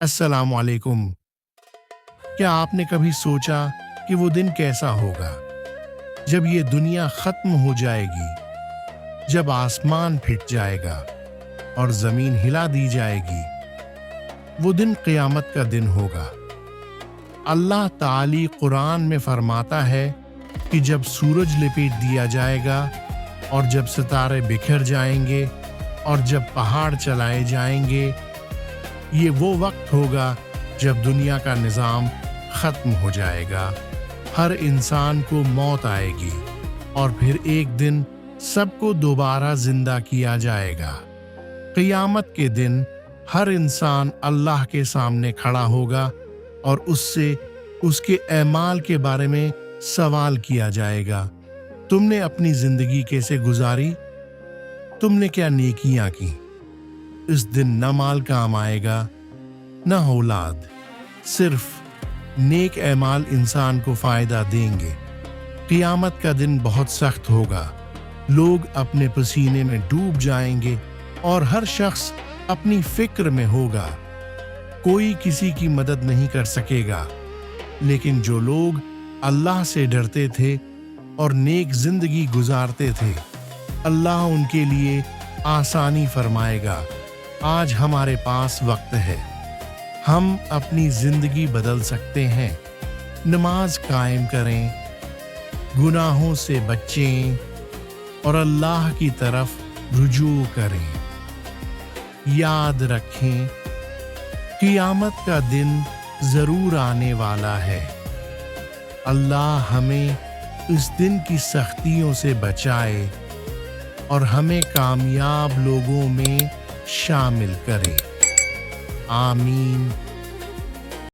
अस्सलाम वालेकुम। क्या आपने कभी सोचा कि वो दिन कैसा होगा जब ये दुनिया खत्म हो जाएगी, जब आसमान फिट जाएगा और जमीन हिला दी जाएगी? वो दिन क़यामत का दिन होगा। अल्लाह ताली कुरान में फरमाता है कि जब सूरज लिपेट दिया जाएगा और जब सितारे बिखर जाएंगे और जब पहाड़ चलाए जाएंगे, ये वो वक्त होगा जब दुनिया का निज़ाम ख़त्म हो जाएगा। हर इंसान को मौत आएगी और फिर एक दिन सबको दोबारा जिंदा किया जाएगा। क़यामत के दिन हर इंसान अल्लाह के सामने खड़ा होगा और उससे उसके अमाल के बारे में सवाल किया जाएगा। तुमने अपनी जिंदगी कैसे गुजारी? तुमने क्या नेकियां की? इस दिन न माल काम आएगा न औलाद, सिर्फ नेक अमाल इंसान को फायदा देंगे। क़यामत का दिन बहुत सख्त होगा। लोग अपने पसीने में डूब जाएंगे और हर शख्स अपनी फिक्र में होगा। कोई किसी की मदद नहीं कर सकेगा। लेकिन जो लोग अल्लाह से डरते थे और नेक जिंदगी गुजारते थे, अल्लाह उनके लिए आसानी फरमाएगा। आज हमारे पास वक्त है, हम अपनी जिंदगी बदल सकते हैं। नमाज कायम करें, गुनाहों से बचें और अल्लाह की तरफ रुजू करें। याद रखें, क़यामत का दिन जरूर आने वाला है। अल्लाह हमें इस दिन की सख्तियों से बचाए और हमें कामयाब लोगों में शामिल करे। आमीन।